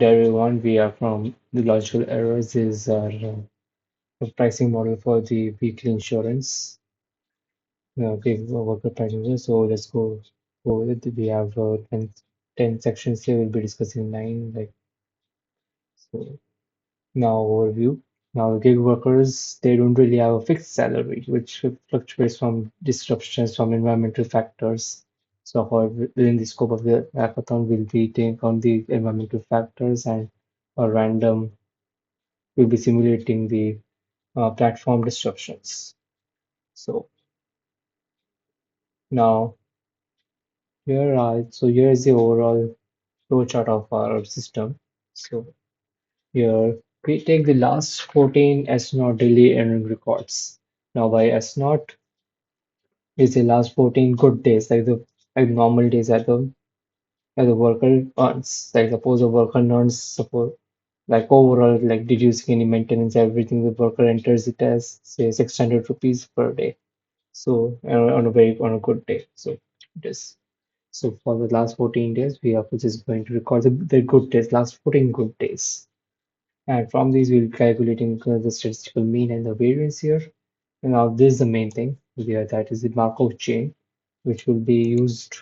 there we want, we are from the logical errors is our the pricing model for the weekly insurance. Okay, worker pricing. So let's go with it. We have 10 sections here. We'll be discussing 9. Like so. Now overview. Now gig workers, they don't really have a fixed salary, which fluctuates from disruptions from environmental factors. So within the scope of the hackathon, we'll be taking on the environmental factors and a random, we'll be simulating the platform disruptions. So now here is the overall flowchart of our system. So here we take the last 14 S0 daily earning records. Now by S0 is the last 14 good days, like normal days that the worker earns. Like suppose a worker earns suppose like overall like deducing any maintenance, everything the worker enters it as say 600 rupees per day. So on a good day. So it is. So for the last 14 days, we are just going to record the good days, last 14 good days. And from these, we'll be calculating the statistical mean and the variance here. And now this is the main thing here, that is the Markov chain, which will be used,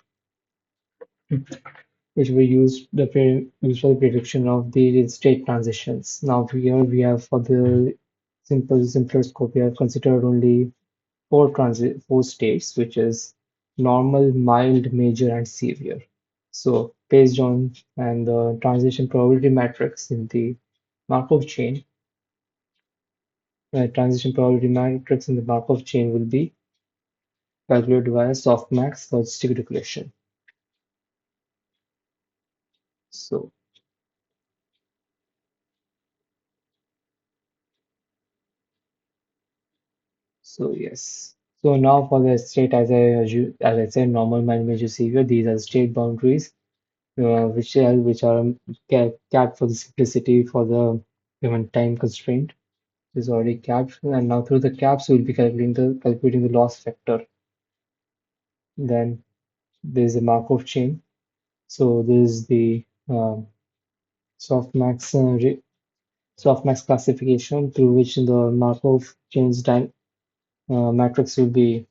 used for the prediction of the state transitions. Now here we have for the simpler scope, we have considered only four states, which is normal, mild, major, and severe. So based on and the transition probability matrix in the Markov chain, transition probability matrix in the Markov chain will be calculated via softmax logistic regression. So yes. So now for the state, as I said, normal, mild, major, severe. These are state boundaries, which are capped for the simplicity for the given time constraint. Is already capped, and now through the caps we'll be calculating the loss factor. Then there's a Markov chain. So this is the softmax softmax classification through which the Markov chains matrix will be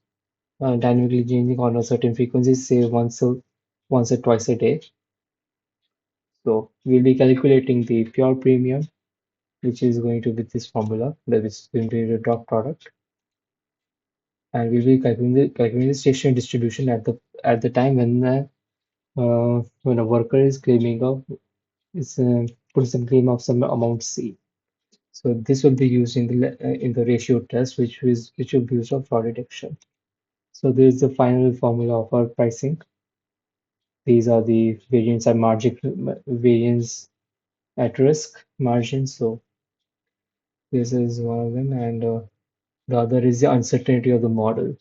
dynamically changing on a certain frequency, say once or twice a day. So we'll be calculating the pure premium, which is going to be this formula, that is going to be the dot product, and we'll be calculating the stationary distribution at the time when a worker is claiming is put some claim of some amount C. So this will be used in the ratio test, which will be used for fraud detection. So this is the final formula of our pricing. These are the variance at risk margins. So this is one of them, and the other is the uncertainty of the model.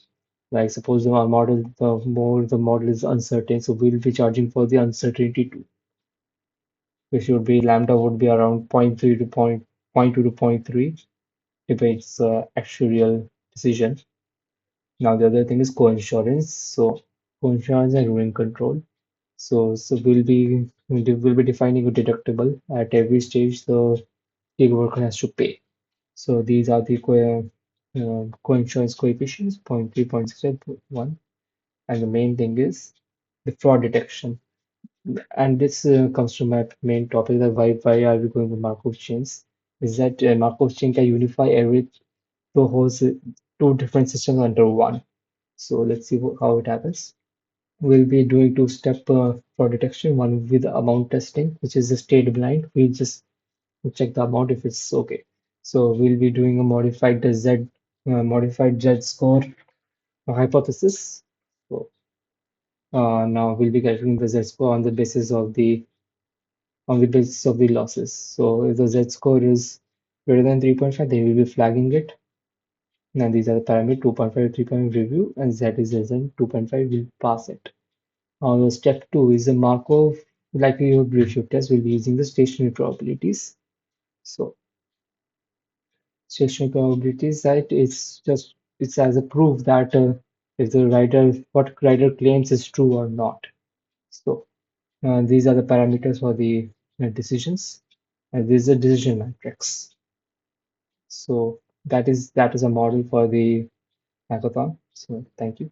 Like suppose the more the model is uncertain, so we'll be charging for the uncertainty too, which would be lambda would be around zero point 0.3 to zero point 0.2 to zero point 0.3 if it's actuarial decision. Now the other thing is co-insurance. So co-insurance and ruin control. So we'll be defining a deductible at every stage the gig worker has to pay. So these are the co-insurance coefficients 0.3, 0.6, 1, and the main thing is the fraud detection. And this comes to my main topic, that why are we going with Markov chains? Is that Markov chain can unify the whole two different systems under one. So let's see how it happens. We'll be doing two-step fraud detection, one with amount testing, which is the state blind. We just check the amount if it's okay. So we'll be doing a modified Z score hypothesis. So now we'll be calculating the Z score on the basis of the losses. So if the Z score is greater than 3.5, then we'll be flagging it. Now these are the parameters 2.5, 3.5 review, and Z is less than 2.5, we'll pass it. Now step 2 is the Markov likelihood ratio test. We'll be using the stationary probabilities. So stationary probabilities, that it's as a proof that if what rider claims is true or not. So these are the parameters for the decisions, and this is a decision matrix. So that is a model for the hackathon. So thank you.